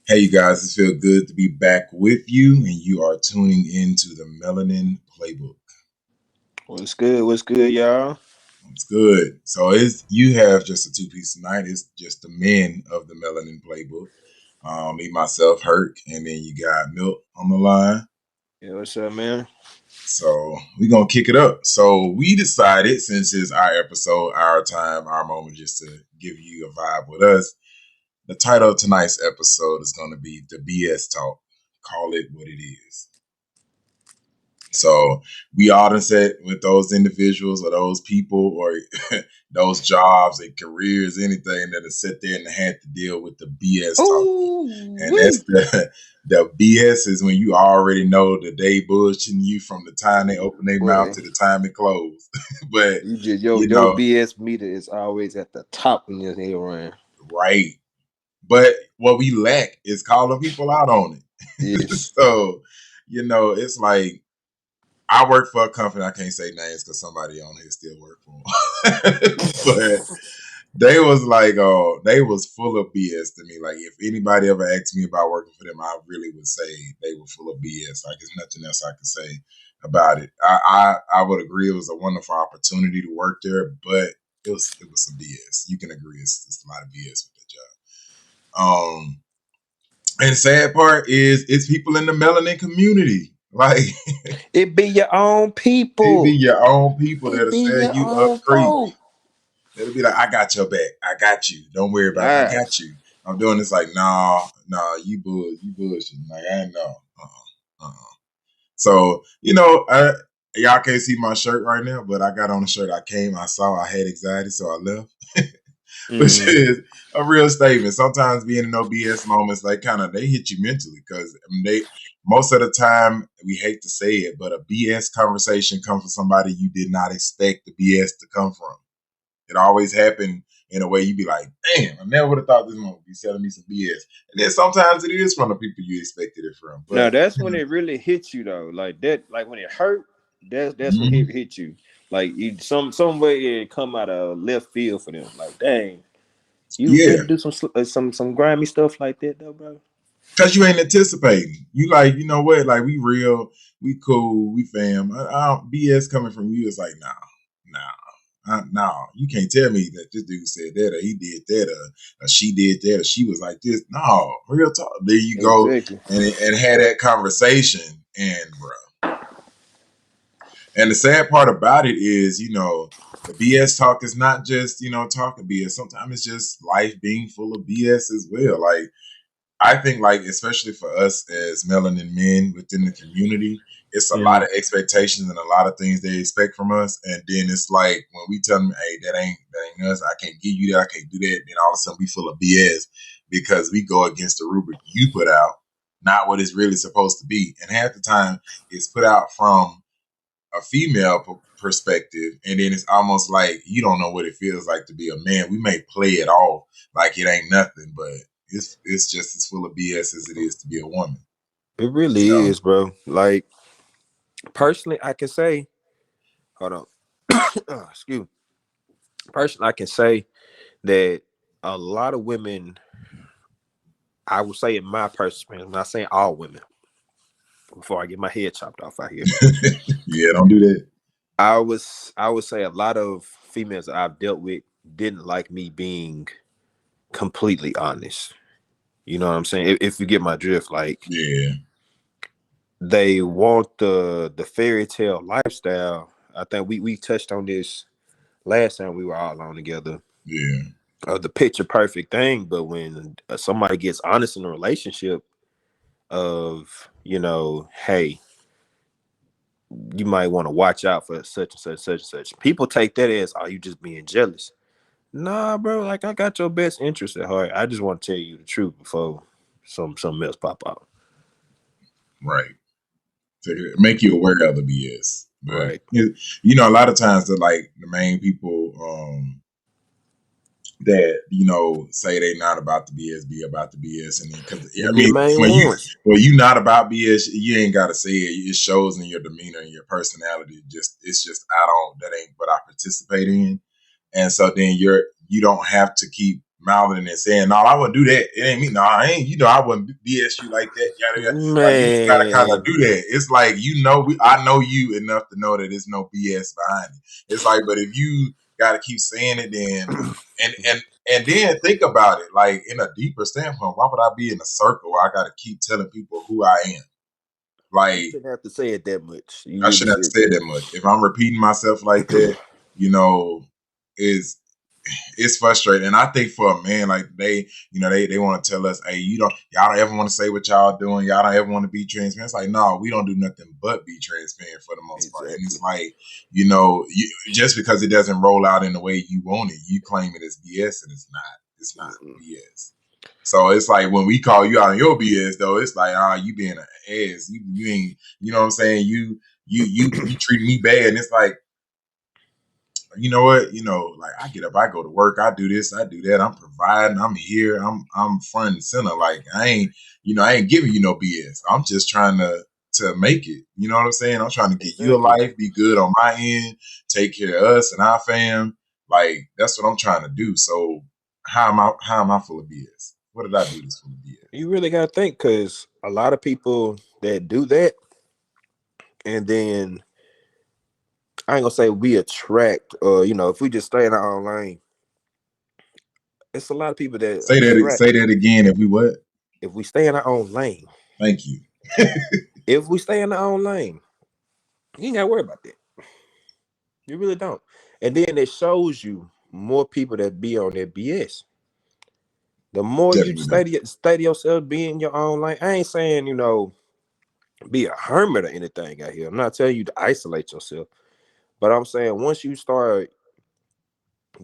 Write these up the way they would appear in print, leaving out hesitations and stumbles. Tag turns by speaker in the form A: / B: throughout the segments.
A: Hey, you guys, it feels good to be back with you, and you are tuning into the Melanin Playbook.
B: What's good? What's good, y'all?
A: It's good. So, it's you have just a two-piece tonight. It's just the men of the Melanin Playbook. Me, myself, Herc, and then you got Milt on the line.
B: Yeah, what's up, man?
A: So, we're going to kick it up. So, we decided, since it's our episode, our time, our moment, just to give you a vibe with us, the title of tonight's episode is going to be The BS Talk. Call it what it is. So we all done said with those individuals or those people or those jobs and careers, anything that is sit there and had to deal with the BS talk.
B: Ooh,
A: And that's
B: wee.
A: the BS is when you already know that they bullshitting you from the time they open their mouth
B: Boy,
A: to the time it close. But
B: you just
A: you
B: your
A: know,
B: BS meter is always at the top when you're here around.
A: right. But what we lack is calling people out on it.
B: Yes.
A: So, it's like I work for a company. I can't say names because somebody on here still work for them. But they was like, oh, they was full of BS to me. Like, if anybody ever asked me about working for them, I really would say they were full of BS. Like, there's nothing else I could say about it. I would agree it was a wonderful opportunity to work there, but it was some BS. You can agree it's a lot of BS with that job. And the sad part is it's people in the melanin community. Like
B: It be your own
A: it be
B: people.
A: your own people
B: It
A: that'll
B: be
A: set
B: your
A: you up
B: own
A: creek.
B: folk.
A: It'll be like, I got your back. I got you. Don't worry about it. I got
B: Yes.
A: you. I'm doing this like, nah, you bullshit. Like, I know. So, y'all can't see my shirt right now, but I got on a shirt. I saw, I had anxiety, so I left. Which
B: Mm.
A: is a real statement. Sometimes being in no BS moments, like they hit you mentally because they most of the time we hate to say it, but a BS conversation comes from somebody you did not expect the BS to come from. It always happened in a way you'd be like, damn, I never would have thought this one would be selling me some BS. And then sometimes it is from the people you expected it from.
B: Now
A: But
B: that's when it really hits you though. Like that, like when it hurt, that's when it
A: mhm,
B: hit you. Like you some way it come out of left field for them. Like dang, you
A: yeah,
B: really do some grimy stuff like that though, bro.
A: because you ain't anticipating. You like, you know what? Like we real, we cool, we fam. BS coming from you is like, nah, you can't tell me that this dude said that or he did that or she did that or she was like this. No, real talk. There you go,
B: Exactly.
A: and had that conversation, and bro. And the sad part about it is, the BS talk is not just talking BS. Sometimes it's just life being full of BS as well. Like I think like especially for us as melanin men within the community, it's a lot
B: Mm.
A: of expectations and a lot of things they expect from us. And then it's like when we tell them, hey, that ain't us, I can't give you that, I can't do that, then all of a sudden we full of BS because we go against the rubric you put out, not what it's really supposed to be. And half the time it's put out from a female perspective, and then it's almost like you don't know what it feels like to be a man. We may play it off like it ain't nothing, but it's just as full of BS as it is to be a woman.
B: It
A: You
B: really
A: know?
B: is, bro. Like personally, I can say, hold on, excuse me. Personally, I can say that a lot of women, I would say in my personal, I'm not saying all women. Before I get my head chopped off out here,
A: Yeah, don't do that.
B: I would say a lot of females that I've dealt with didn't like me being completely honest. You know what I'm saying? If you get my drift, like
A: Yeah,
B: they want the fairy tale lifestyle. I think we touched on this last time we were all on together.
A: yeah,
B: The picture perfect thing, but when somebody gets honest in a relationship, of hey, you might want to watch out for such and such, such and such. People take that as, are you just being jealous? Nah, bro. Like I got your best interest at heart. I just want to tell you the truth before something else pop out.
A: right. To make you aware of the BS, but
B: Right.
A: a lot of times the main people that say they not about the BS, be about the BS, and because
B: They
A: I
B: be the
A: mean
B: main ones.
A: when you not about BS, you ain't got to say it. It shows in your demeanor and your personality. It's just I don't that ain't what I participate in, and so then you don't have to keep mouthing and saying, "No, I wouldn't do that. It ain't me. No, I ain't. You know, I wouldn't BS you like that. Yada yada." Like you just gotta kind of
B: Man,
A: do that. It's like I know you enough to know that there's no BS behind it. It's like, but if you gotta keep saying it, then and and and then think about it, like in a deeper standpoint, why would I be in a circle where I gotta keep telling people who I am?
B: you
A: Like
B: shouldn't have to say it that much. You
A: I
B: really
A: shouldn't have
B: should.
A: to say that much. If I'm repeating myself like that, you know, is it's frustrating. And I think for a man, like they want to tell us, hey, y'all don't ever want to say what y'all doing. Y'all don't ever want to be transparent. It's like, no, we don't do nothing but be transparent for the most part. And it's
B: Exactly.
A: like, just because it doesn't roll out in the way you want it, you claim it as BS, and it's not. It's not
B: Mm-mm.
A: BS. So it's like when we call you out on your BS, though, it's like, you being an ass. You ain't, you know what I'm saying? You treat me bad, and it's like, you know what? Like I get up, I go to work, I do this, I do that. I'm providing, I'm here, I'm front and center. Like I ain't giving you no BS. I'm just trying to make it. You know what I'm saying? I'm trying to get you a
B: Exactly.
A: life, be good on my end, take care of us and our fam. Like that's what I'm trying to do. So how am I full of BS? What did I do that's full of BS?
B: You really gotta think, because a lot of people that do that, and then I ain't gonna say we attract, if we just stay in our own lane, it's a lot of people that attract.
A: Say that again if we what?
B: If we stay in our own lane,
A: Thank you.
B: if we stay in our own lane, you ain't gotta worry about that. You really don't. And then it shows you more people that be on that BS. The more you
A: Definitely do.
B: study yourself, be in your own lane. I ain't saying, be a hermit or anything out here. I'm not telling you to isolate yourself. But I'm saying once you start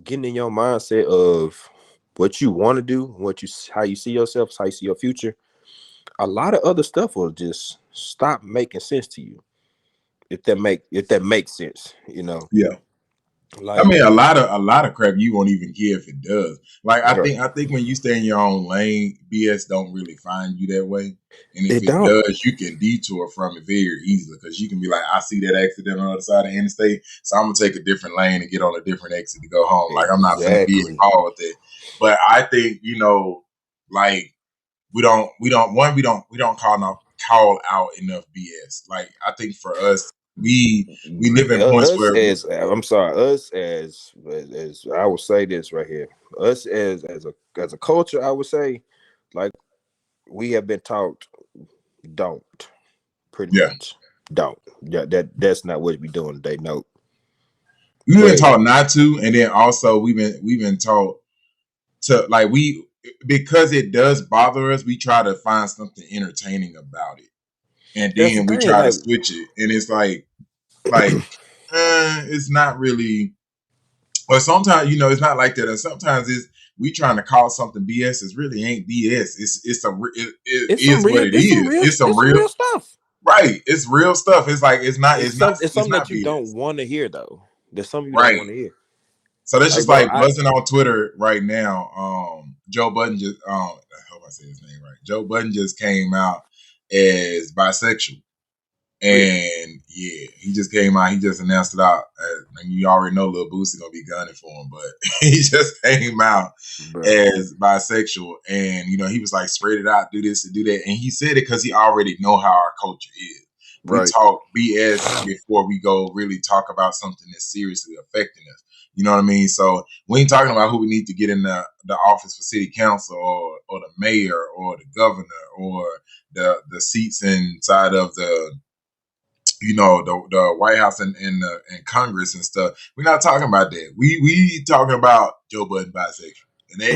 B: getting in your mindset of what you want to do, how you see yourself, how you see your future, a lot of other stuff will just stop making sense to you. If that makes sense.
A: Yeah. I
B: Like,
A: mean, a lot of crap you won't even care if it does. Like
B: right.
A: I think when you stay in your own lane, BS don't really find you that way. And if
B: It
A: it
B: don't.
A: does, you can detour from it very easily because you can be like, I see that accident on the other side of the interstate, so I'm gonna take a different lane and get on a different exit to go home. Like I'm not finna be
B: Exactly.
A: involved with it. But I think like we don't call out enough BS. Like I think for us, we live in points
B: Us
A: where
B: as I'm sorry, us as I would say this right here. Us as a culture, I would say, like, we have been taught don't, pretty
A: yeah.
B: much. Don't. Yeah, that's not what we doing today. No.
A: We've been
B: But
A: taught not to, and then also we've been taught to, like, because it does bother us. We try to find something entertaining about it, and
B: that's the
A: then we
B: thing.
A: try to
B: Like,
A: switch it, and it's like it's not really. Or sometimes it's not like that, and sometimes it's we trying to call something BS. It really ain't BS. It
B: it's some
A: is what
B: real
A: it
B: it's some
A: is.
B: real
A: It's some
B: it's some
A: real
B: real stuff.
A: right. It's real stuff. It's like
B: It's
A: it's
B: something
A: not
B: that you don't
A: BS.
B: want to hear, though. There's something you don't
A: Right.
B: want to hear.
A: So that's
B: Like,
A: just
B: bro,
A: like
B: I
A: buzzing on Twitter right now. Joe Budden just I hope I say his name right. Joe Budden just came out as bisexual.
B: really,
A: And yeah, he just came out. He just announced it out. And you already know Lil Boosie gonna be gunning for him, but he just came out
B: bro.
A: as bisexual, and he was like, spread it out, do this and do that, and he said it because he already know how our culture is. We
B: Right.
A: talk BS before we go really talk about something that's seriously affecting us. You know what I mean? So we ain't talking about who we need to get in the office for city council or the mayor or the governor or the seats inside of the White House and Congress and stuff. We're not talking about that. We talking about Joe Budden bisexual,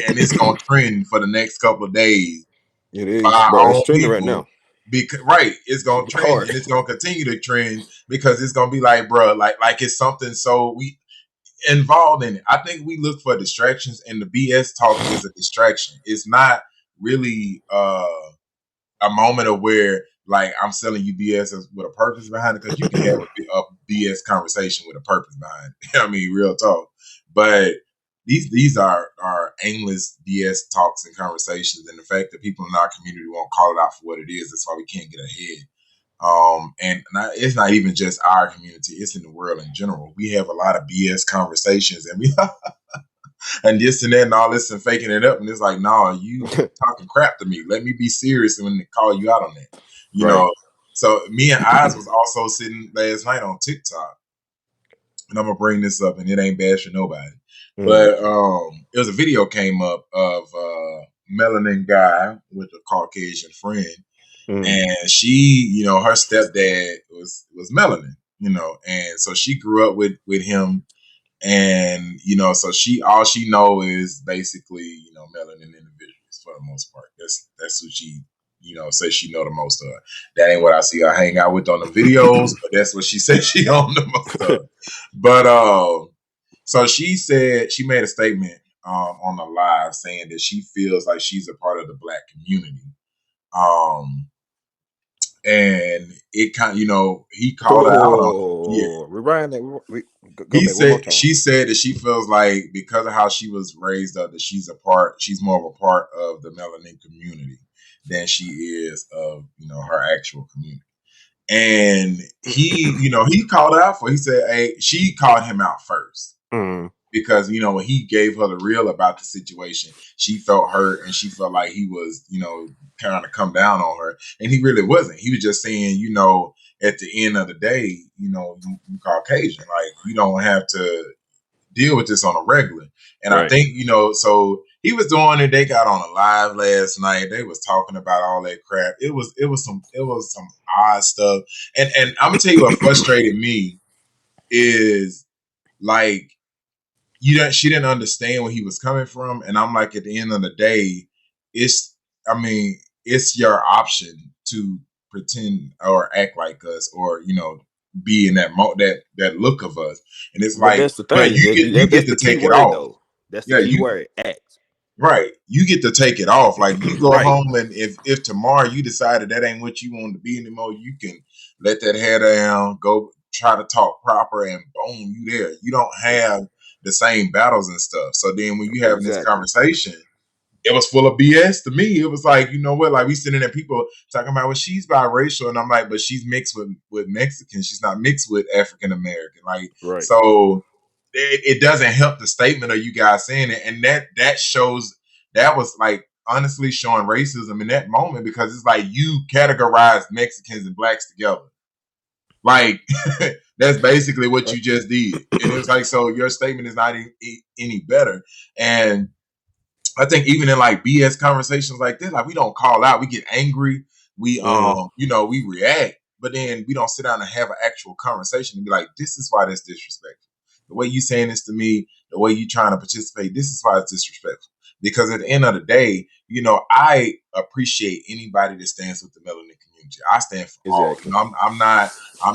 A: and it's gonna trend for the next couple of days
B: It
A: by
B: is,
A: our
B: bro. It's
A: own
B: trending right
A: people.
B: now.
A: Because right, it's gonna trend
B: Hard.
A: and it's gonna continue to trend because it's gonna be like, bro, like it's something so we involved in it. I think we look for distractions, and the BS talk is a distraction. It's not really a moment of where like I'm selling you BS with a purpose behind it because you can have a BS conversation with a purpose behind it. I mean, real talk. But these are aimless BS talks and conversations, and the fact that people in our community won't call it out for what it is, that's why we can't get ahead. It's not even just our community; it's in the world in general. We have a lot of BS conversations, and we and this and that and all this and faking it up. And it's like, no, you talking crap to me. Let me be serious when they call you out on that. You
B: Right.
A: know. So me and Eyez was also sitting last night on TikTok, and I'm gonna bring this up, and it ain't bashing nobody.
B: Mm,
A: But it was a video came up of melanin guy with a Caucasian friend,
B: mm.
A: and she, her stepdad was melanin, and so she grew up with him, and so she all she know is basically melanin individuals for the most part. That's what she says she know the most of. That ain't what I see her hang out with on the videos, but that's what she said she owned the most of. But so she said she made a statement on the live saying that she feels like she's a part of the black community. Um, and it kind, he called her out on it. Yeah,
B: Rewind that. Go
A: he
B: back one more
A: said
B: time.
A: she said that she feels like because of how she was raised up that she's more of a part of the melanin community than she is of her actual community. And he called her out for. He said, "Hey," she called him out first
B: Mm,
A: because when he gave her the real about the situation, she felt hurt and she felt like he was kind of come down on her, and he really wasn't. He was just saying, at the end of the day, you Caucasian, like you don't have to deal with this on a regular. And I
B: right.
A: think so he was doing it. They got on a live last night. They was talking about all that crap. It was some odd stuff. And I'm gonna tell you what frustrated me is like she didn't understand where he was coming from, and I'm like, at the end of the day, it's I mean it's your option to pretend or act like us, or be in that look of us, and it's
B: But
A: like,
B: that's the
A: but
B: thing.
A: you get
B: That's
A: to
B: the key
A: take it
B: word,
A: off.
B: though. That's the
A: Yeah,
B: key
A: you
B: word. Act.
A: right. You get to take it off. Like you go
B: Right.
A: home, and if tomorrow you decided that ain't what you want to be anymore, you can let that hair down, go try to talk proper, and boom, you there. You don't have the same battles and stuff. So then when you having this
B: Exactly.
A: conversation, it was full of BS to me. It was like, you know what? Like we sitting there, people talking about, well, she's biracial, and I'm like, but she's mixed with Mexican. She's not mixed with African American. Like
B: Right.
A: so, it doesn't help the statement of you guys saying it, and that shows that was like honestly showing racism in that moment because it's like you categorized Mexicans and blacks together. Like that's basically what
B: Right.
A: you just did, and it was like so your statement is not any better. And I think even in like BS conversations like this, like we don't call out, we get angry, we
B: Mm,
A: we react, but then we don't sit down and have an actual conversation and be like, this is why that's disrespectful. The way you saying this to me, the way you trying to participate, this is why it's disrespectful. Because at the end of the day, I appreciate anybody that stands with the melanin community. I stand for all.
B: exactly.
A: I'm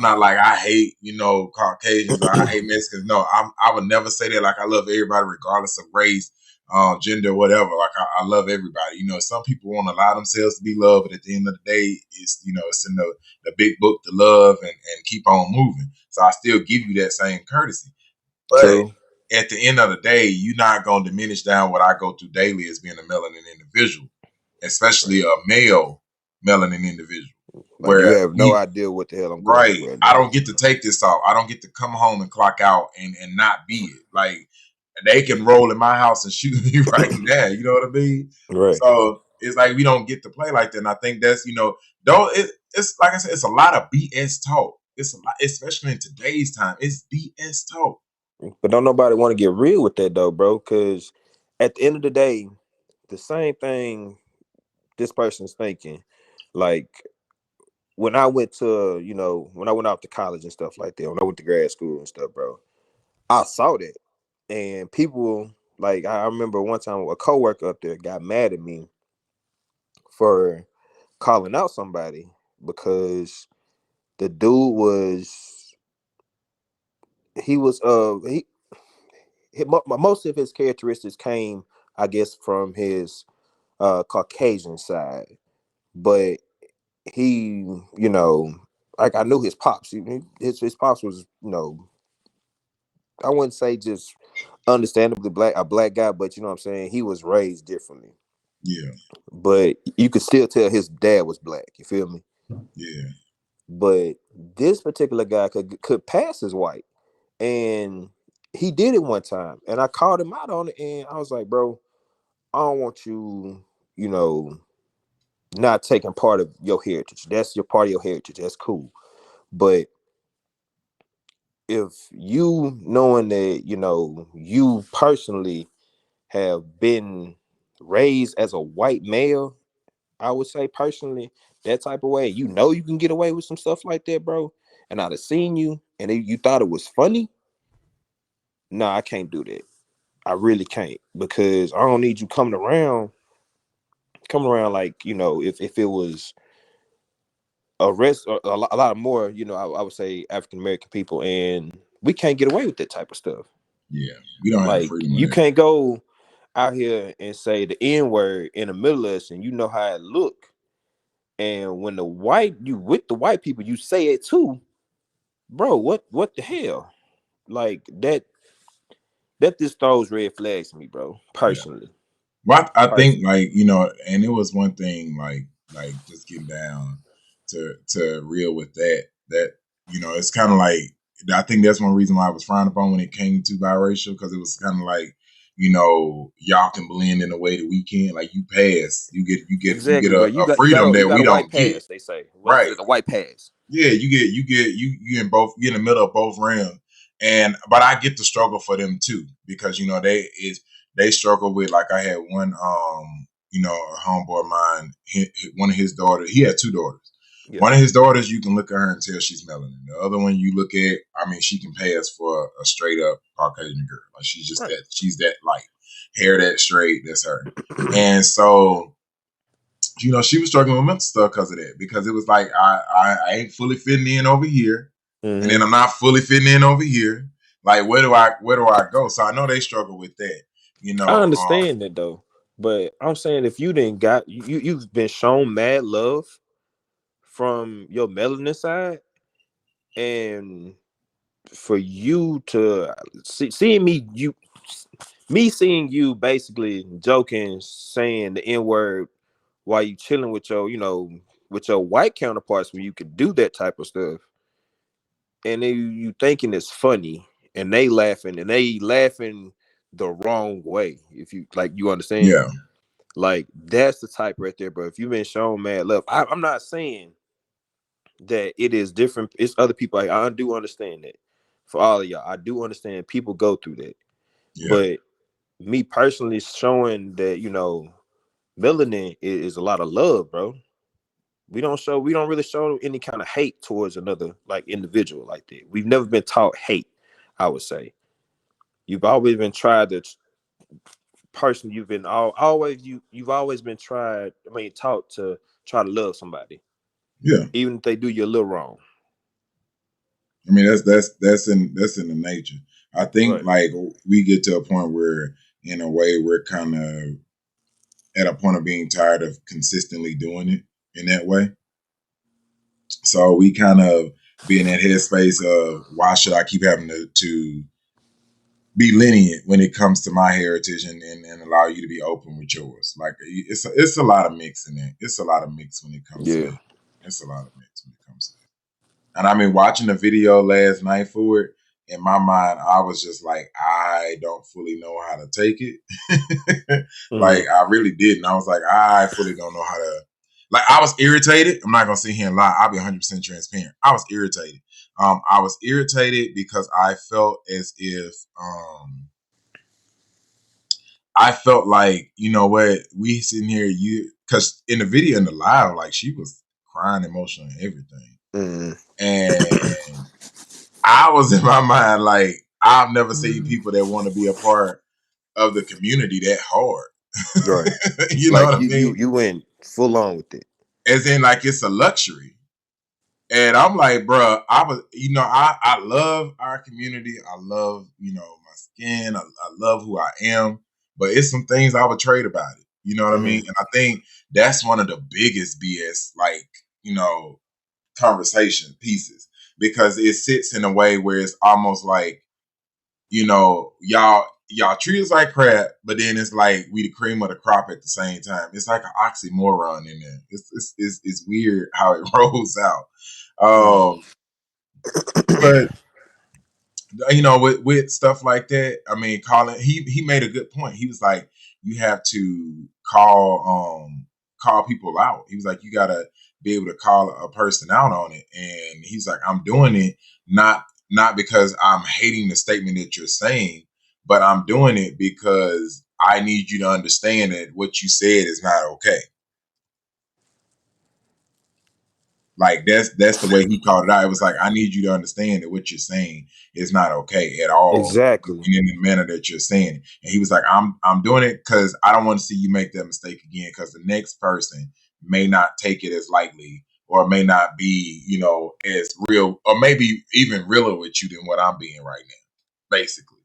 A: not like I hate Caucasians or I hate Mexicans. No, I would never say that. Like I love everybody regardless of race, gender, whatever. Like I love everybody. Some people want to allow themselves to be loved, but at the end of the day, it's in the big book to love and keep on moving. So I still give you that same courtesy. But
B: True.
A: at the end of the day, you're not gonna diminish down what I go through daily as being a melanin individual, especially
B: Right.
A: a male melanin individual.
B: Like you
A: Where
B: have no idea what the hell I'm going
A: right,
B: through right
A: I
B: now.
A: don't get to take this off. I don't get to come home and clock out and not be it. Like they can roll in my house and shoot me right now. You know what I mean?
B: Right.
A: So it's like we don't get to play like that. And I think that's don't it's like I said, it's a lot of BS talk. It's a lot, especially in today's time. It's BS talk.
B: But don't nobody want to get real with that though, bro. Because at the end of the day, the same thing this person's thinking. Like when I went to, when I went out to college and stuff like that, when I went to grad school and stuff, bro, I saw that. And people, like, I remember one time a coworker up there got mad at me for calling out somebody because the dude he was, most of his characteristics came, I guess, from his Caucasian side. But he, like I knew his pops. His pops was, I wouldn't say just understandably a black guy, but you know what I'm saying. He was raised differently,
A: Yeah,
B: but you could still tell his dad was black. You feel me?
A: yeah,
B: But this particular guy could pass as white, and he did it one time, and I called him out on it, and I was like, bro, I don't want you, you know, not taking part of your heritage. That's your part of your heritage. That's cool. But if you knowing that, you personally have been raised as a white male, I would say personally, that type of way, you can get away with some stuff like that, bro. And I'd have seen you and you thought it was funny. No, I can't do that. I really can't, because I don't need you coming around like, if it was a rest or a lot more, I would say African American people, and we can't get away with that type of stuff.
A: Yeah, we don't have the
B: Like
A: freedom of
B: you
A: that.
B: can't go out here and say the N word in the middle of us, and you know how it look. And when you with the white people, you say it too, bro. What the hell? Like that just throws red flags to me, bro.
A: Yeah.
B: Personally,
A: Well, I think
B: personally.
A: like and it was one thing like just getting down to real with that it's kind of like I think that's one reason why I was frowned upon when it came to biracial, because it was kind of like y'all can blend in a way that we can. Like you pass, you get
B: Exactly, bro.
A: a freedom
B: You
A: that
B: got
A: we
B: a white
A: don't get.
B: pass. They say, what is
A: Right.
B: it? A white pass.
A: Yeah, you in both, you in the middle of both realms. And but I get the struggle for them too, because they struggle with, like, I had one a homeboy of mine, one of his daughters, he had two daughters.
B: Yeah.
A: One of his daughters, you can look at her and tell she's melanin. The other one, you look at, I mean, she can pass for a straight up Caucasian girl. Like
B: Right.
A: she's that light, hair that straight, that's her. And so she was struggling with mental stuff because of that. Because it was like I ain't fully fitting in over here, and then
B: Hmm.
A: I'm not fully fitting in over here. Like where do I go? So I know they struggle with that. You
B: I
A: know,
B: understand that though, but I'm saying if you didn't got you've been shown mad love from your melanin side, and for you to seeing me seeing you basically joking, saying the N word while you chilling with with your white counterparts, when you could do that type of stuff, and then you thinking it's funny, and they laughing the wrong way. If you like, you understand,
A: yeah,
B: like that's the type right there. But if you've been shown mad love, I'm not saying that it is different. It's other people. I do understand that. For all of y'all, I do understand people go through that.
A: yeah,
B: But me personally, showing that melanin is a lot of love, bro. We don't really show any kind of hate towards another like individual like that. We've never been taught hate. I would say you've always been tried to person. You've been always you've always been tried. I mean, taught to try to love somebody,
A: yeah.
B: even if they do you a little wrong.
A: I mean, that's in the nature. I think
B: Right.
A: like we get to a point where, in a way, we're kind of at a point of being tired of consistently doing it in that way. So we kind of be in that headspace of, why should I keep having to be lenient when it comes to my heritage, and allow you to be open with yours. Like it's a lot of mix in it. It's a lot of mix when it comes to
B: Yeah.
A: that. It's a lot of mix when it comes to that. And I mean, watching the video last night for it, in my mind, I was just like, I don't fully know how to take it.
B: Hmm.
A: Like I really didn't. I was like, I fully don't know how to. Like I was irritated. I'm not gonna sit here and lie. I'll be 100% transparent. I was irritated. I was irritated because I felt as if I felt like, what, we sitting here, because in the video, in the live, like, she was crying, emotional, and everything.
B: Hmm.
A: And I was in my mind like, I've never seen people that want to be a part of the community that hard.
B: Right.
A: You know
B: Like
A: what I mean?
B: you went full on with it.
A: As in, like, it's a luxury. And I'm like, bro, I love our community. I love, my skin. I love who I am. But it's some things I would trade about it. You know what I
B: Hmm.
A: mean? And I think that's one of the biggest BS, like, conversation pieces, because it sits in a way where it's almost like, y'all treat us like crap, but then it's like we the cream of the crop at the same time. It's like an oxymoron in there. It's weird how it rolls out.
B: Hmm.
A: Um, but with stuff like that. I mean, Colin, he made a good point. He was like, you have to call people out. He was like, you gotta be able to call a person out on it. And he's like, I'm doing it not because I'm hating the statement that you're saying, but I'm doing it because I need you to understand that what you said is not okay. Like that's the way he called it out. It was like, I need you to understand that what you're saying is not okay at all,
B: Exactly.
A: and in the manner that you're saying it. And he was like, I'm doing it because I don't want to see you make that mistake again. Because the next person may not take it as lightly, or may not be, as real, or maybe even realer with you than what I'm being right now, basically.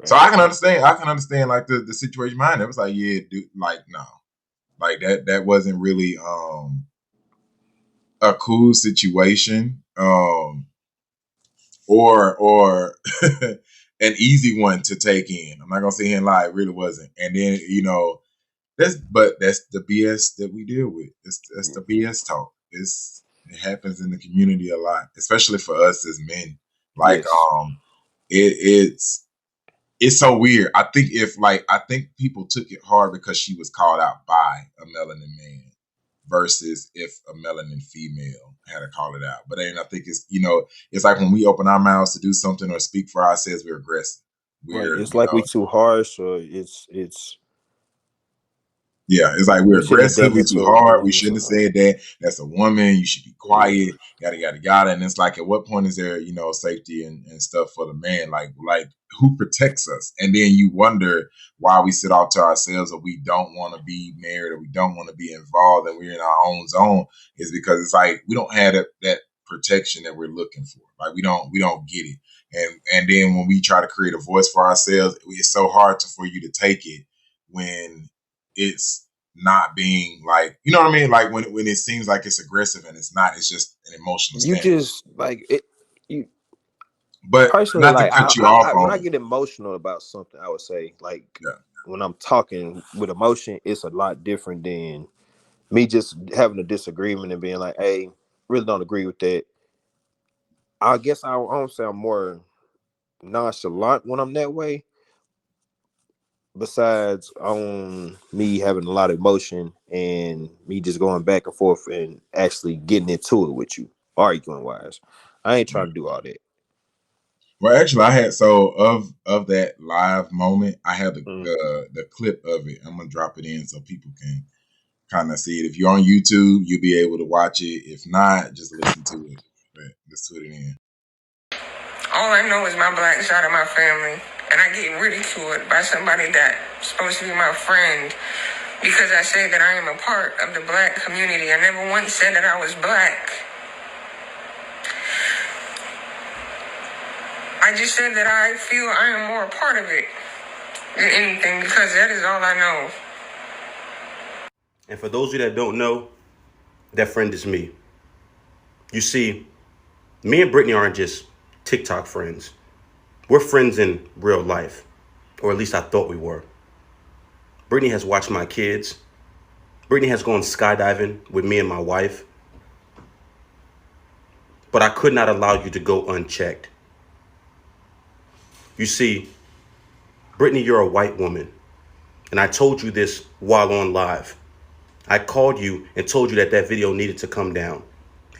A: So
B: Right.
A: I can understand. I can understand like the situation behind it. It was like, yeah, dude, like no, like that wasn't really a cool situation, or an easy one to take in. I'm not gonna say here and lie, it really wasn't. And then that's the BS that we deal with. That's the BS talk. It happens in the community a lot, especially for us as men. Like
B: Yes.
A: it's it's so weird. I think people took it hard because she was called out by a melanin man versus if a melanin female had to call it out. But then I think it's like when we open our mouths to do something or speak for ourselves, we're aggressive.
B: Right.
A: We're
B: It's like we too harsh, or it's
A: Yeah, it's like
B: we
A: we're
B: shouldn't have
A: aggressive.
B: done
A: We
B: that
A: too
B: to a
A: hard. We
B: woman or
A: shouldn't have
B: something.
A: said that. That's a woman. You should be
B: Yeah.
A: quiet. Yada yada yada. And it's like, at what point is there, safety and stuff for the man? Like who protects us? And then you wonder why we sit off to ourselves, or we don't want to be married, or we don't want to be involved, and we're in our own zone. Is because it's like we don't have that protection that we're looking for. Like we don't get it. And then when we try to create a voice for ourselves, it's so hard for you to take it when it's not being like, you know what I mean? Like when it seems like it's aggressive and it's not, it's just an emotional
B: You
A: stance.
B: just like it. You
A: But
B: personally,
A: not to
B: like
A: cut you off
B: when
A: on
B: I
A: it.
B: get emotional about something, I would say like
A: Yeah.
B: when I'm talking with emotion, it's a lot different than me just having a disagreement and being like, "Hey, really don't agree with that." I guess I don't say I'm more nonchalant when I'm that way. Besides on me having a lot of emotion and me just going back and forth and actually getting into it with you, arguing wise, I ain't trying
A: Right.
B: to do all that.
A: Well, actually, I had so of that live moment, I had
B: Mm.
A: the clip of it. I'm gonna drop it in so people can kind of see it. If you're on YouTube, you'll be able to watch it. If not, just listen to it. But let's put it in.
C: All I know is my black side of my family, and I get ridiculed by somebody that's supposed to be my friend because I say that I am a part of the black community. I never once said that I was black. I just said that I feel I am more a part of it than anything because that is all I know.
D: And for those of you that don't know, that friend is me. You see, me and Brittany aren't just TikTok friends. We're friends in real life, or at least I thought we were. Brittany has watched my kids. Brittany has gone skydiving with me and my wife. But I could not allow you to go unchecked. You see, Brittany, you're a white woman. And I told you this while on live. I called you and told you that that video needed to come down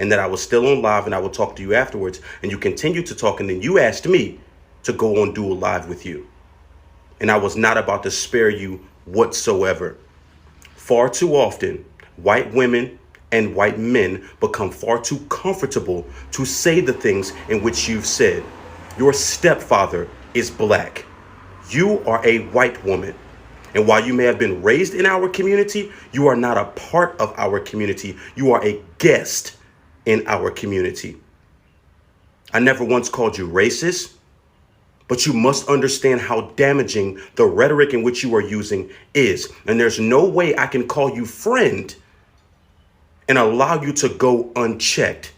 D: and that I was still on live and I would talk to you afterwards. And you continued to talk, and then you asked me to go on Dual Live with you. And I was not about to spare you whatsoever. Far too often, white women and white men become far too comfortable to say the things in which you've said. Your stepfather is black. You are a white woman. And while you may have been raised in our community, you are not a part of our community. You are a guest in our community. I never once called you racist, but you must understand how damaging the rhetoric in which you are using is. And there's no way I can call you friend and allow you to go unchecked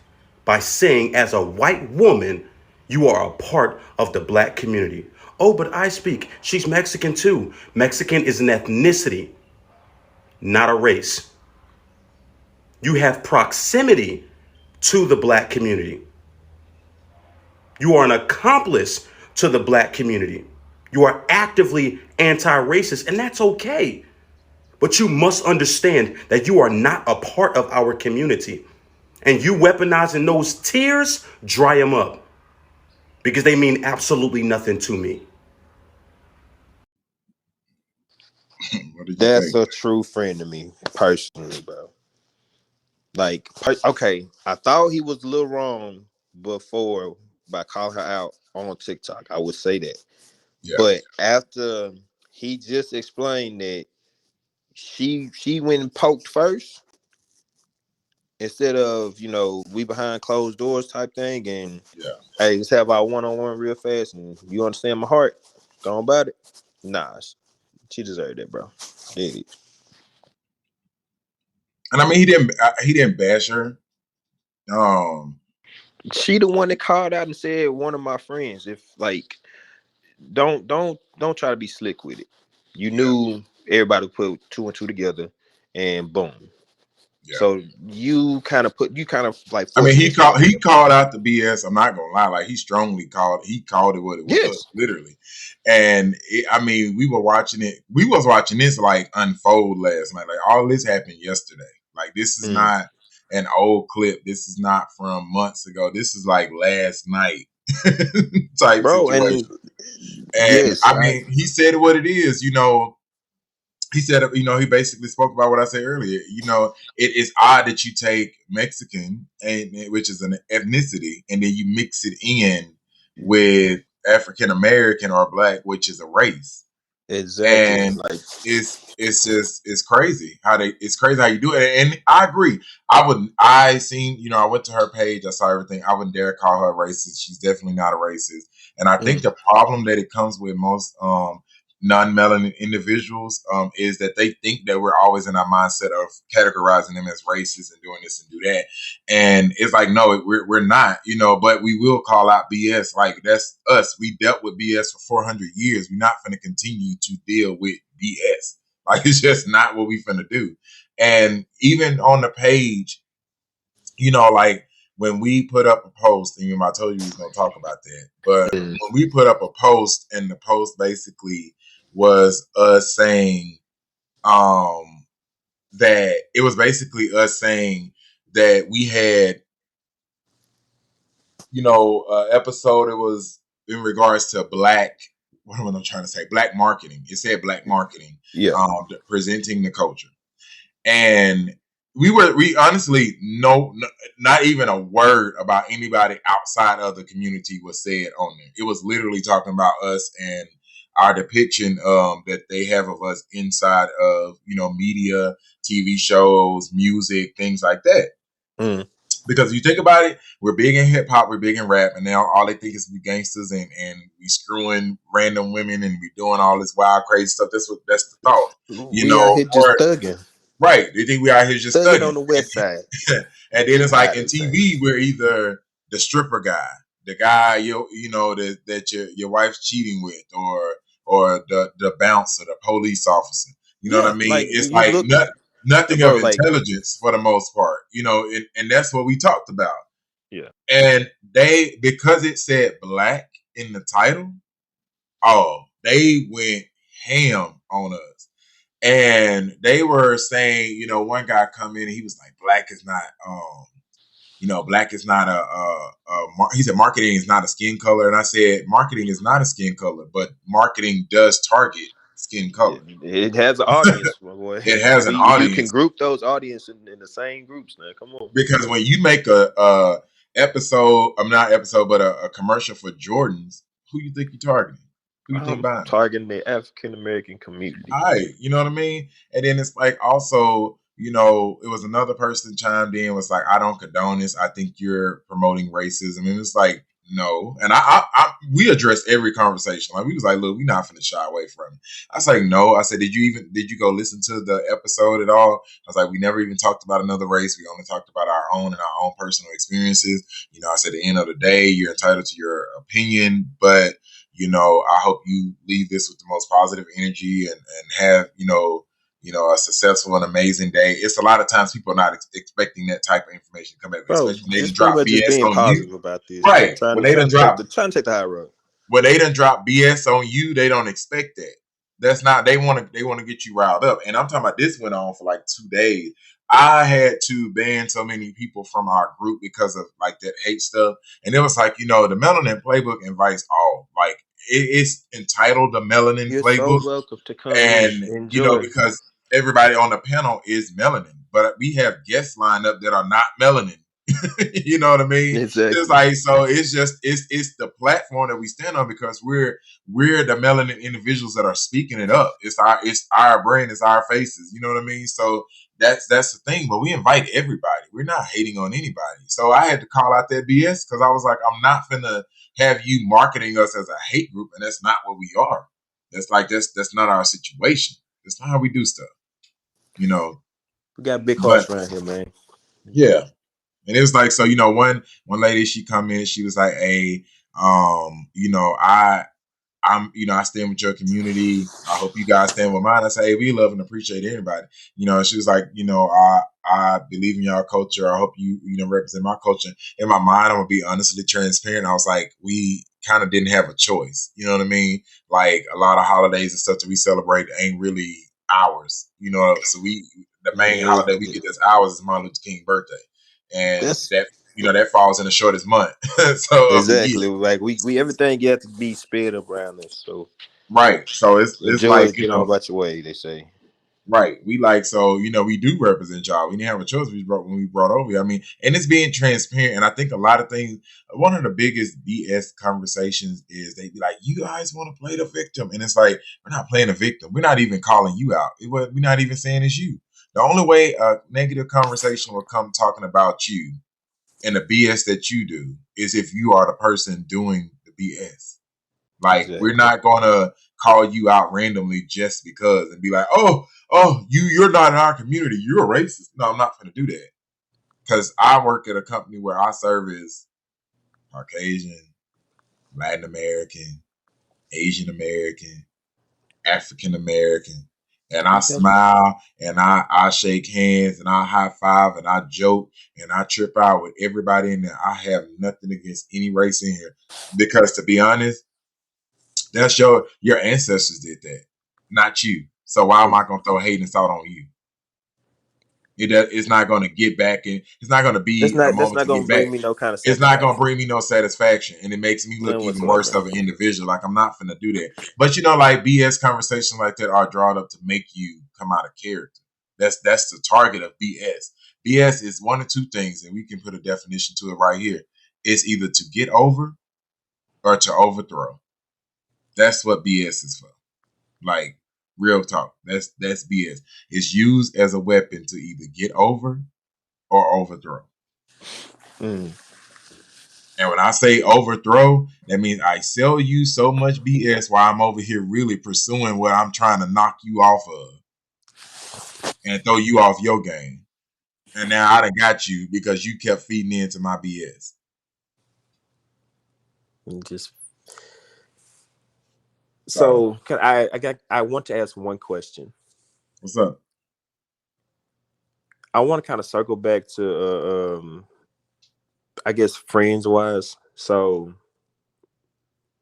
D: by saying, as a white woman, you are a part of the black community. Oh, but I speak. She's Mexican too. Mexican is an ethnicity, not a race. You have proximity to the black community. You are an accomplice to the black community. You are actively anti-racist, and that's okay. But you must understand that you are not a part of our community. And you weaponizing those tears, dry them up. Because they mean absolutely nothing to me.
A: What did you
B: That's
A: think?
B: a true friend to me, personally, bro. Like, okay, I thought he was a little wrong before by calling her out on TikTok. I would say that.
A: Yeah,
B: But after he just explained that she went and poked first instead of, we behind closed doors type thing, and
A: yeah.
B: hey, let's have our one-on-one real fast, and you understand my heart, go on about it. Nah, she deserved that, bro. Yeah.
A: And I mean, he didn't bash her. Um,
B: She the one that called out and said, one of my friends, if like, don't try to be slick with it. You
A: yeah,
B: knew everybody put two and two together, and boom.
A: yeah.
B: So you kind of like
A: I mean,
B: forcing this on
A: he
B: him.
A: called out the BS. I'm not gonna lie, like he called it what it was,
B: Yes.
A: literally. And I mean, we was watching this like unfold last night. Like all this happened yesterday. Like this is
B: Mm.
A: not an old clip. This is not from months ago. This is like last night type
B: Bro, and
A: situation. And
B: yes,
A: I mean, he said what it is. He said, he basically spoke about what I said earlier. It is odd that you take Mexican, which is an ethnicity, and then you mix it in with African American or Black, which is a race.
B: exactly.
A: And
B: Like,
A: it's crazy it's crazy how you do it. And I agree. I went to her page, I saw everything. I wouldn't dare call her racist. She's definitely not a racist. And I think the problem that it comes with most non-melanin individuals is that they think that we're always in our mindset of categorizing them as racist and doing this and do that. And it's like, no, we're not, but we will call out BS. Like that's us. We dealt with BS for 400 years. We're not going to continue to deal with BS. Like it's just not what we finna do. And even on the page, like when we put up a post, and I told you we was gonna talk about that, but when we put up a post, and the post basically was us saying that it was basically us saying that we had, episode. It was in regards to black. What am I trying to say? Black marketing. It said black marketing,
B: yeah.
A: presenting the culture. And we honestly not even a word about anybody outside of the community was said on there. It was literally talking about us and our depiction that they have of us inside of media, TV shows, music, things like that. Because if you think about it, we're big in hip hop, we're big in rap, and now all they think is we gangsters and we screwing random women and we doing all this wild crazy stuff. That's the thought,
B: We out here just thugging.
A: Right. They think we out here just
B: Thugging
A: thugging.
B: on the west side.
A: And then it's like in TV, we're either the stripper guy, the guy that your wife's cheating with, or the bouncer, the police officer. You know what I mean?
B: Like,
A: It's like nothing
B: bro,
A: of intelligence for the most part. And that's what we talked about.
B: Yeah.
A: And because it said black in the title, they went ham on us. And they were saying, one guy come in and he was like, black is not, black is not he said marketing is not a skin color. And I said, marketing is not a skin color, but marketing does target skin color.
B: It has an audience, my boy.
A: It has an
B: You can
A: audience.
B: group those audiences in the same groups, man. Come on.
A: Because when you make a episode, not episode, but a commercial for Jordans, who you think you're targeting? Who you think buying?
B: Targeting the African American community.
A: You know what I mean? And then it's like also, it was another person chimed in, was like, I don't condone this. I think you're promoting racism. And it's like, no. And we addressed every conversation. Like we was like, look, we're not finna shy away from it. I was like, no. I said, did you go listen to the episode at all? I was like, we never even talked about another race. We only talked about our own and our own personal experiences. I said, at the end of the day, you're entitled to your opinion, but I hope you leave this with the most positive energy and have, a successful and amazing day. It's a lot of times people are not expecting that type of information to come back,
B: Bro,
A: especially when they
B: it's
A: drop
B: pretty much
A: BS
B: just being
A: on
B: positive
A: you.
B: about this.
A: Right.
B: Trying
A: When they
B: to
A: drop,
B: take the high road.
A: when they done drop BS on you, they don't expect that. That's not they want to get you riled up. And I'm talking about this went on for like 2 days. I had to ban so many people from our group because of like that hate stuff. And it was like, the Melanin Playbook invites all. Like it's entitled the Melanin
B: You're so
A: Playbook.
B: welcome to come in.
A: And
B: Enjoy.
A: because everybody on the panel is melanin, but we have guests lined up that are not melanin. You know what I mean?
B: Exactly.
A: It's like, so it's just it's the platform that we stand on because we're the melanin individuals that are speaking it up. It's our brain, it's our faces. You know what I mean? So that's the thing. But we invite everybody. We're not hating on anybody. So I had to call out that BS because I was like, I'm not finna have you marketing us as a hate group, and that's not what we are. That's not our situation. That's not how we do stuff.
B: We got big
A: But
B: hearts around here, man.
A: yeah. And it was like, so, one lady, she come in, she was like, hey, I stand with your community. I hope you guys stand with mine. I say, hey, we love and appreciate anybody. She was like, I believe in y'all culture. I hope you represent my culture. In my mind, I'm gonna be honestly transparent. I was like, we kind of didn't have a choice. You know what I mean? Like a lot of holidays and stuff that we celebrate ain't really ours. So the main holiday we get that's ours is Martin Luther King's birthday, and
B: That's
A: that that falls in the shortest month so of the year.
B: exactly like we everything got to be sped up around us. So
A: Right. So it's
B: enjoy
A: like,
B: it, get on about your way, they say.
A: right. We like, so, we do represent y'all. We didn't have a choice when we brought over. I mean, and it's being transparent. And I think a lot of things, one of the biggest BS conversations is they be like, you guys want to play the victim. And it's like, we're not playing the victim. We're not even calling you out. We're not even saying it's you. The only way a negative conversation will come talking about you and the BS that you do is if you are the person doing the BS. Like, we're
B: Exactly.
A: not gonna call you out randomly just because and be like, oh, you're not in our community, you're a racist. No, I'm not gonna do that. Because I work at a company where I serve as Caucasian, Latin American, Asian American, African American. And I
B: Okay.
A: smile and I shake hands and I high five and I joke and I trip out with everybody in there. I have nothing against any race in here. Because to be honest, that's your ancestors did that, not you. So why am I gonna throw hate and salt on you? It's not gonna get back in. It's not gonna be a
B: That's
A: moment
B: not
A: to get
B: gonna
A: back.
B: bring me no kind of
A: It's not gonna
B: satisfaction.
A: bring me no satisfaction, and it makes me look
B: None
A: even worse
B: whatsoever.
A: of an individual. Like, I'm not finna do that. But like BS conversations like that are drawn up to make you come out of character. That's the target of BS. BS is one of two things, and we can put a definition to it right here. It's either to get over or to overthrow. That's what BS is for. Like, real talk. That's BS. It's used as a weapon to either get over or overthrow.
B: Mm.
A: And when I say overthrow, that means I sell you so much BS while I'm over here really pursuing what I'm trying to knock you off of and throw you off your game. And now I done got you because you kept feeding into my BS.
B: Just
A: So,
B: so can I want to ask one question.
A: what's up?
B: I want to kind of circle back to I guess friends wise. So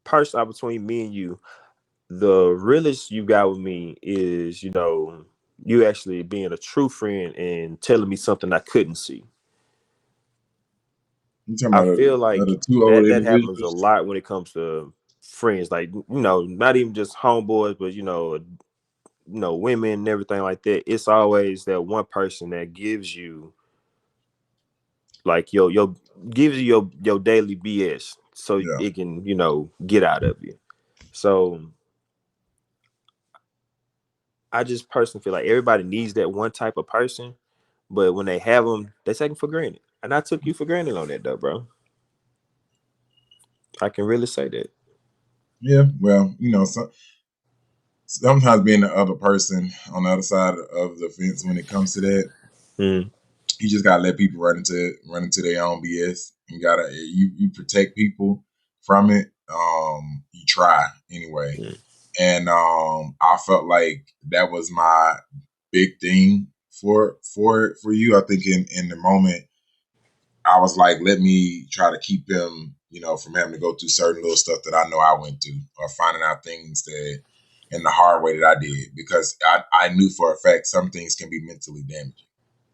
B: personally, between me and you, the realest you got with me is, you actually being a true friend and telling me something I couldn't see.
A: You talking
B: I
A: about
B: feel like
A: the two old
B: that happens a
A: individuals?
B: lot when it comes to friends, like, not even just homeboys, but women and everything like that. It's always that one person that gives you like your gives you your daily BS so
A: Yeah.
B: it can, get out of you. So I just personally feel like everybody needs that one type of person, but when they have them, they take them for granted. And I took you for granted on that, though, bro. I can really say that.
A: Yeah. Well, sometimes being the other person on the other side of the fence when it comes to that,
B: Mm.
A: you just gotta let people run into their own BS. You protect people from it. You try anyway,
B: Mm.
A: and I felt like that was my big thing for you. I think in the moment I was like, let me try to keep him, from having to go through certain little stuff that I know I went through, or finding out things that in the hard way that I did, because I knew for a fact some things can be mentally damaging.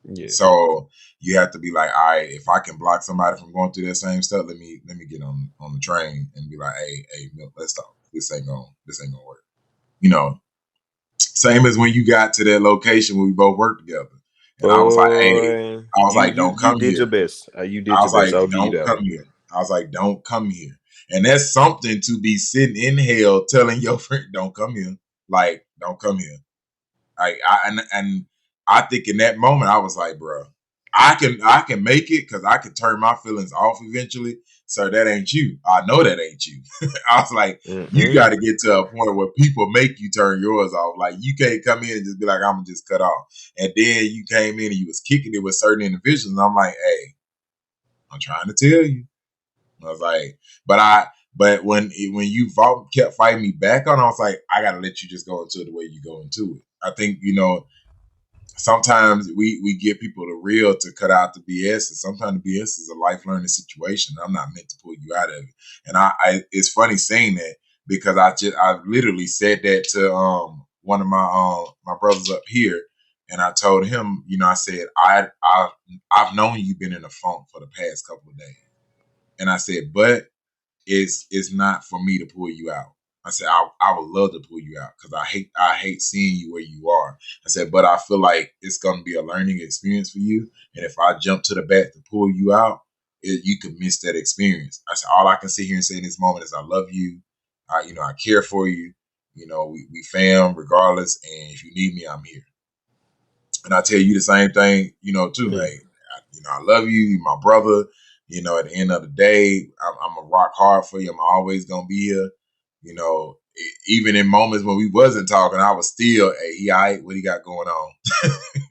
B: Yeah.
A: So you have to be like, all right, if I can block somebody from going through that same stuff, let me get on the train and be like, hey, Milt, let's talk. This ain't gonna work. Same as when you got to that location where we both worked together. And I was like, hey,
B: Boy,
A: I was like,
B: you
A: don't
B: you
A: come
B: did your
A: here.
B: best. You did
A: I
B: your
A: was
B: best.
A: like,
B: I'll give you
A: don't
B: that
A: come
B: one.
A: here. I was like, don't come here. And that's something to be sitting in hell telling your friend, don't come here. Like, don't come here. And I think in that moment I was like, bro, I can make it because I can turn my feelings off eventually. So that ain't you. I know that ain't you. I was like, you got to get to a point where people make you turn yours off. Like, you can't come in and just be like, I'm gonna just cut off. And then you came in and you was kicking it with certain individuals. And I'm like, hey, I'm trying to tell you. I was like, but when you kept fighting me back on, I was like, I gotta let you just go into it the way you go into it. I think sometimes we get people the real to cut out the BS, and sometimes the BS is a life learning situation. I'm not meant to pull you out of it, and I it's funny saying that because I literally said that to one of my brothers up here, and I told him, I said I've known you've been in a funk for the past couple of days, and I said, but it's not for me to pull you out. I said I would love to pull you out because I hate seeing you where you are. I said, but I feel like it's gonna be a learning experience for you, and if I jump to the bat to pull you out, you could miss that experience. I said all I can sit here and say in this moment is I love you. I care for you. We fam regardless, and if you need me, I'm here. And I tell you the same thing, too. Hey, I love you. You're my brother. At the end of the day, I'm a rock hard for you. I'm always gonna be here. Even in moments when we wasn't talking, I was still, hey, he all right? What he got going on?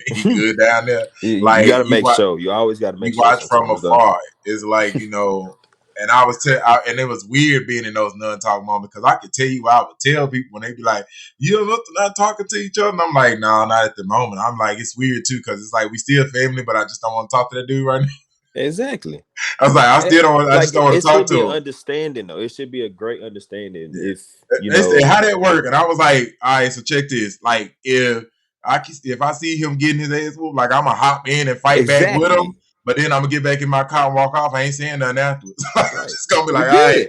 A: He good down there?
B: You
A: Like
B: got to make sure. You always got to
A: we
B: make sure
A: watch from
B: sometimes, though.
A: afar. It's like, and and it was weird being in those non-talk moments because I could tell you, I would tell people when they be like, "You not talking to each other," and I'm like, "No, not at the moment." I'm like, it's weird too because it's like we still family, but I just don't want to talk to that dude right now.
B: Exactly.
A: I was like, I just don't want
B: It
A: to talk
B: should be an
A: to him.
B: understanding, though. It should be a great understanding
A: Yeah.
B: if
A: They said, how that work? And I was like, all right, so check this. Like, if I see him getting his ass whooped, like I'm gonna hop in and fight back with him,
B: exactly
A: but then I'm gonna get back in my car and walk off. I ain't saying nothing afterwards.
B: right.
A: It's gonna be
B: We
A: like, all right,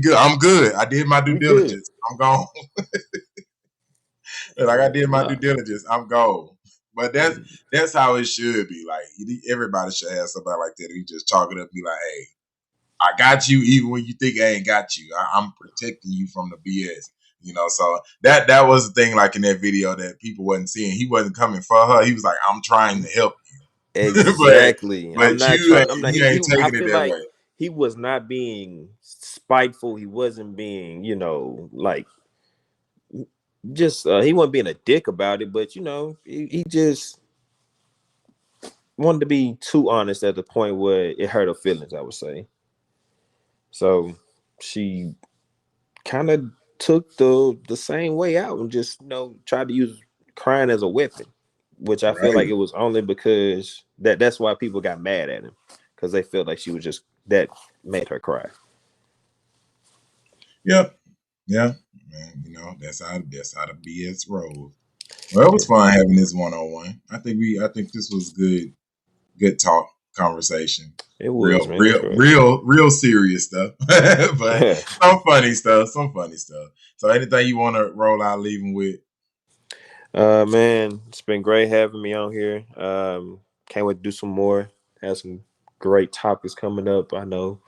B: good.
A: I'm good. I did my due
B: We good.
A: diligence. I'm gone. Like I did my due
B: Nah.
A: diligence. I'm gone. But that's how it should be. Like everybody should have somebody like that. Who just chalk it up, and be like, hey, I got you even when you think I ain't got you. I'm protecting you from the BS. So that was the thing, like in that video that people wasn't seeing. He wasn't coming for her. He was like, I'm trying to help you. but
B: Exactly. I'm
A: but
B: not
A: you
B: trying. I'm not.
A: you ain't
B: I
A: taking it
B: feel
A: that
B: like
A: way.
B: he was not being spiteful. He wasn't being, like just he wasn't being a dick about it. But he just wanted to be too honest at the point where it hurt her feelings, I would say. So she kind of took the same way out and just tried to use crying as a weapon, which I feel like
A: Right.
B: it was only because that's why people got mad at him, because they felt like she was just that made her cry.
A: Yep. Yeah. Man, that's how the BS rolls. Well, it was
B: Yeah,
A: fun having this 1-on-1. I think this was good talk conversation.
B: it was,
A: Real,
B: man. It was
A: real,
B: great.
A: real, real serious stuff. But some funny stuff. Some funny stuff. So anything you want to roll out leaving with?
B: Man, it's been great having me on here. Can't wait to do some more. Have some great topics coming up, I know,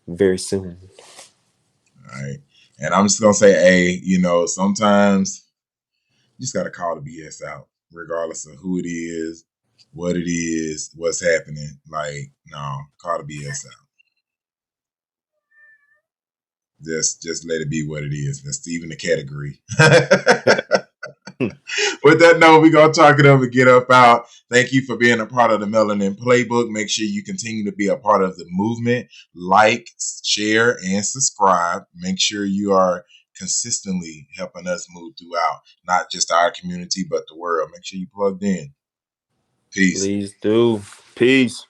B: very soon.
A: All right. And I'm just gonna say, hey, sometimes you just gotta call the BS out, regardless of who it is, what it is, what's happening. Like, no, call the BS out. Just let it be what it is. That's even the category. With that note, we're going to talk it up and get up out. Thank you for being a part of the Melanin Playbook. Make sure you continue to be a part of the movement. Like, share, and subscribe. Make sure you are consistently helping us move throughout, not just our community, but the world. Make sure you plugged in. Peace.
B: Please do. Peace.